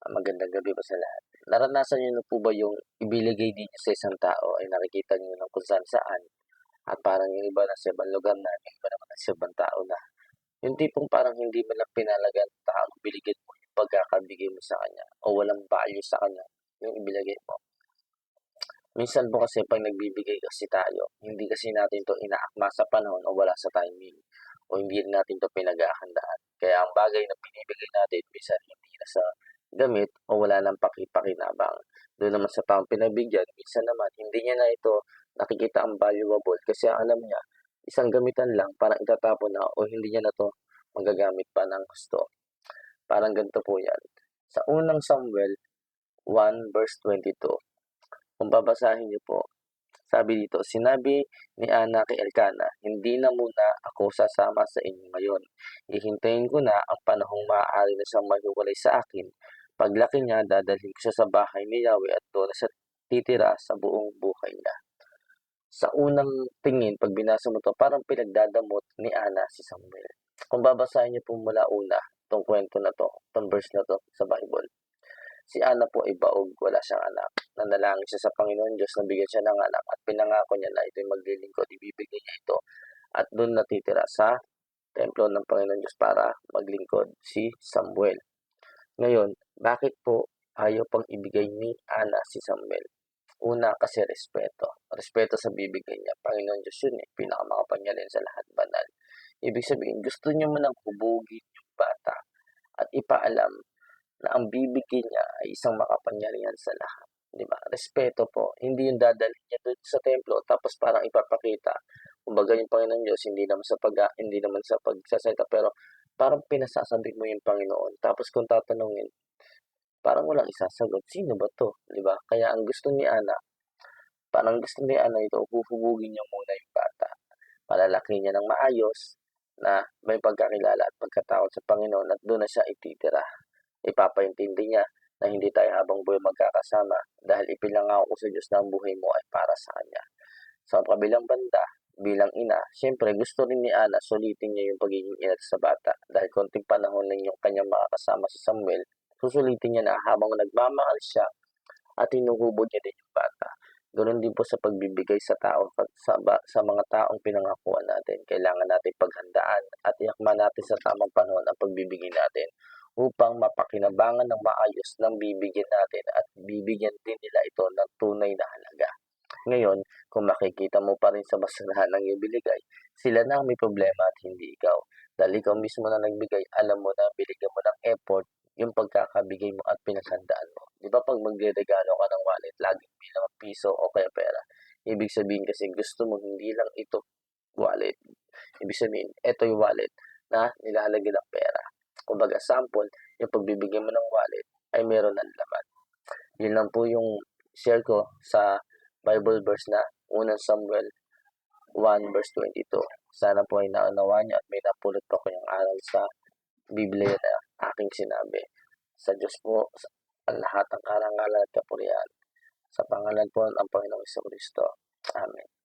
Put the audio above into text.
Magandang gabi po sa lahat. Naranasan niyo na po ba yung ibinigay ninyo sa isang tao ay nakikita niyo ng kung saan-saan at parang yung iba nasa ibang lugar na, yung iba naman nasa ibang tao na. Yung tipong parang hindi mo lang pinalagan ng taong binigyan mo yung pagkakabigay mo sa kanya o walang value sa kanya yung ibinigay mo. Minsan po kasi 'pag nagbibigay kasi tayo, hindi kasi natin 'to inaakma sa panahon o wala sa timing o hindi rin natin 'to pinaghahandaan. Kaya ang bagay na binibigay natin minsan hindi na sa gamit o wala ng pakinabang. Do'n naman sa taong pinagbigyan, minsan naman hindi niya na ito nakikita ang valuable kasi ang alam niya isang gamitan lang parang itatapon na o hindi niya na 'to magagamit pa ng husto. Parang ganito po 'yan, sa unang Samuel 1:22. Kung babasahin niyo po, sabi dito, "Sinabi ni Ana kay Elkana, hindi na muna ako sasama sa inyo ngayon. Hihintayin ko na ang panahong maaari na siyang maghiwalay sa akin. Paglaki niya, dadalhin ko siya sa bahay ni Yahweh at doon na siya titira sa buong buhay niya." Sa unang tingin, 'pag binasa mo 'to, parang pinagdadamot ni Ana si Samuel. Kung babasahin niyo po mula una 'tong kuwento na 'to, 'tong verse na 'to sa Bible, si Ana po ay baog, wala siyang anak. Nanalangin siya sa Panginoon Diyos na bigyan siya ng anak at pinangako niya na ito'y maglilingkod, ibibigay niya ito at do'n natitira sa templo ng Panginoon Diyos para maglingkod si Samuel. Ngayon, bakit po ayaw pang ibigay ni Ana si Samuel? Una, kasi respeto. Respeto sa bibigay niya. Panginoon Diyos yun eh, pinakamakapangyarihan sa lahat, banal. Ibig sabihin, gusto niya manang hubugin yung bata at ipaalam na ang bibigay niya ay isang makapangyarihan sa lahat. Di ba? Respeto po. Hindi yung dadalhin niya doon sa templo tapos parang ipapakita. Kumbaga yung Panginoon Diyos, hindi naman sa pagsasalita, pero parang pinasasabi mo yung Panginoon. Tapos kung tatanungin, parang walang isasagot. Sino ba to? Di ba? Kaya ang gusto ni Ana, parang gusto ni Ana ito, huhubugin niya muna yung bata. Palalaki niya ng maayos na may pagkakilala at pagkatawad sa Panginoon at doon na siya ititira. Ipapaintindi niya na hindi tayo habang buhay magkakasama dahil ipinangako ko sa Diyos na ang buhay mo ay para sa Kanya. Sa kabilang banda, bilang ina, siyempre gusto rin ni Ana sulitin niya yung pagiging ina sa bata dahil konting panahon lang yung kanyang makakasama sa Samuel, susulitin niya na habang nagmamahal siya at hinuhubog niya din yung bata. Ganoon din po sa pagbibigay sa tao, sa mga taong pinangakuan natin. Kailangan natin paghandaan at iakma natin sa tamang panahon ang pagbibigay natin upang mapakinabangan ng maayos ng bibigyan natin at bibigyan din nila ito ng tunay na halaga. Ngayon, kung makikita mo pa rin sa basurahan ng ibinigay, sila na ang may problema at hindi ikaw. Dahil ikaw mismo na nagbigay, alam mo na binigyan mo ng effort yung pagkakabigay mo at pinaghandaan mo. Di ba 'pag magreregalo ka ng wallet, laging bilang piso o kaya pera. Ibig sabihin kasi gusto mo hindi lang ito wallet. Ibig sabihin, ito yung wallet na nilalagyan ng pera. Kumbaga sample, yung pagbibigay mo ng wallet ay meron ng laman. Yun lang po yung share ko sa Bible verse na unang Samuel 1:22. Sana po ay naunawaan niyo at may napulot po kayong aral sa Biblia na aking sinabi. Sa Diyos po ang lahat ng karangalan at kapurihan. Sa pangalan po ng Panginoong Kristo. Amen.